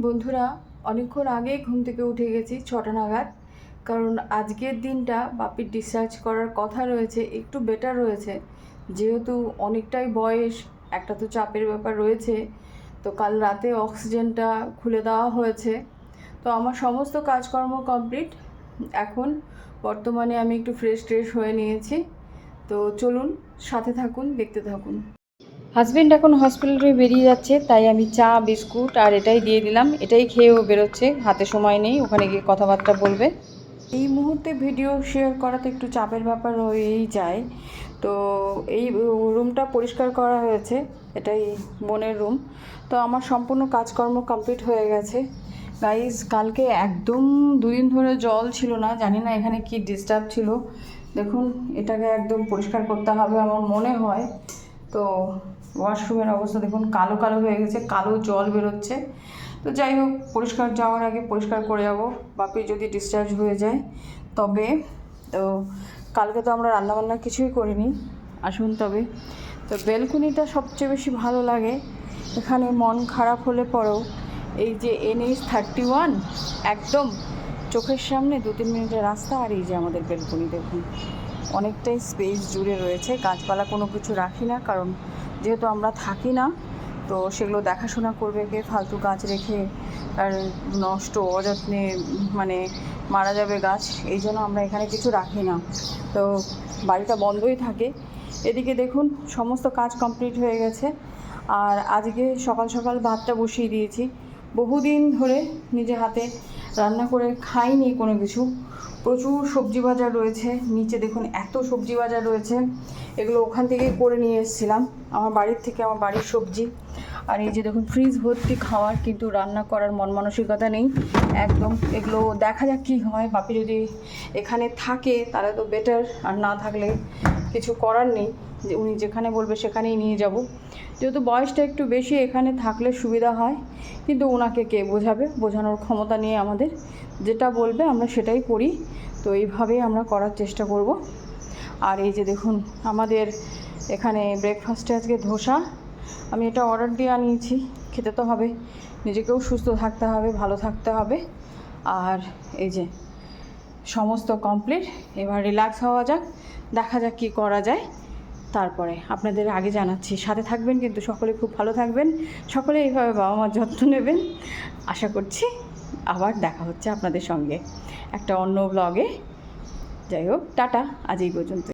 বন্ধুরা, অনেকক্ষণ আগেই ঘুম থেকে উঠে গেছি 6টা নাগাদ। কারণ আজকের দিনটা বাপির ডিসচার্জ করার কথা রয়েছে, একটু বেটার রয়েছে, যেহেতু অনেকটাই বয়স, একটা তো চাপের ব্যাপার রয়েছে। তো কাল রাতে অক্সিজেনটা খুলে দেওয়া হয়েছে। তো আমার সমস্ত কাজকর্ম কমপ্লিট। এখন বর্তমানে আমি একটু ফ্রেশ হয়ে নিয়েছি। তো চলুন, সাথে থাকুন, দেখতে থাকুন। হাজব্যান্ড এখন হসপিটালে বেরিয়ে যাচ্ছে, তাই আমি চা বিস্কুট আর এটাই দিয়ে দিলাম। এটাই খেয়েও বেরোচ্ছে, হাতে সময় নেই, ওখানে গিয়ে কথাবার্তা বলবে। এই মুহূর্তে ভিডিও শেয়ার করাতে একটু চাপের ব্যাপার রয়েই যায়। তো এই রুমটা পরিষ্কার করা হয়েছে, এটাই বোনের রুম। তো আমার সম্পূর্ণ কাজকর্ম কমপ্লিট হয়ে গেছে। গাইজ, কালকে একদম 2 দিন ধরে জল ছিল না, জানি না এখানে কি ডিস্টার্ব ছিল। দেখুন, এটাকে একদম পরিষ্কার করতে হবে আমার মনে হয়। তো ওয়াশরুমের অবস্থা দেখুন, কালো কালো হয়ে গেছে, কালো জল বেরোচ্ছে। তো যাই হোক, পরিষ্কার যাওয়ার আগে পরিষ্কার করে যাব, বাপি যদি ডিসচার্জ হয়ে যায় তবে। তো কালকে তো আমরা রান্নাবান্না কিছুই করিনি। আসুন তবে। তো বেলকুনিটা সবচেয়ে বেশি ভালো লাগে। এখানে মন খারাপ হলে পরেও এই যে NH-31 একদম চোখের সামনে 2-3 মিনিটের রাস্তা, আর এই যে আমাদের বেলকুনি দেখুন, অনেকটাই স্পেস জুড়ে রয়েছে। গাছপালা কোনো কিছু রাখি না, কারণ যেহেতু আমরা থাকি না, তো সেগুলো দেখাশোনা করবে কে? ফালতু গাছ রেখে আর নষ্ট অযত্নে মানে মারা যাবে গাছ, এই জন্য আমরা এখানে কিছু রাখি না। তো বাড়িটা বন্ধই থাকে। এদিকে দেখুন, সমস্ত কাজ কমপ্লিট হয়ে গেছে। আর আজকে সকাল সকাল ভাতটা বসিয়ে দিয়েছি। বহুদিন ধরে নিজে হাতে রান্না করে খাইনি কোনো কিছু। প্রচুর সবজি বাজার রয়েছে, নিচে দেখুন এত সবজি বাজার রয়েছে। এগুলো ওখান থেকেই করে নিয়ে এসেছিলাম, আমার বাড়ির থেকে, আমার বাড়ির সবজি। আর এই যে দেখুন, ফ্রিজ ভর্তি খাওয়ার, কিন্তু রান্না করার মন মানসিকতা নেই একদম। এগুলো দেখা যাক কী হয়। বাপি যদি এখানে থাকে তাহলে তো বেটার, আর না থাকলে কিছু করার নেই, যে উনি যেখানে বলবে সেখানেই নিয়ে যাব। যেহেতু বয়সটা একটু বেশি, এখানে থাকলে সুবিধা হয়, কিন্তু ওনাকে কে বোঝাবে? বোঝানোর ক্ষমতা নিয়ে আমাদের, যেটা বলবে আমরা সেটাই করি। তো এইভাবেই আমরা করার চেষ্টা করব। আর এই যে দেখুন, আমাদের এখানে ব্রেকফাস্টে আজকে ধোসা। আমি এটা অর্ডার দিয়ে আনিয়েছি, খেতে তো হবে, নিজেকেও সুস্থ থাকতে হবে, ভালো থাকতে হবে। আর এই যে সমস্ত কমপ্লিট, এবার রিল্যাক্স হওয়া যাক, দেখা যাক কী করা যায়। তারপরে আপনাদের আগে জানাচ্ছি, সাথে থাকবেন কিন্তু, সকলে খুব ভালো থাকবেন, সকলে এইভাবে বাবা মার যত্ন নেবেন। আশা করছি আবার দেখা হচ্ছে আপনাদের সঙ্গে একটা অন্য ব্লগে। যাই হোক, টাটা, আজ এই পর্যন্ত।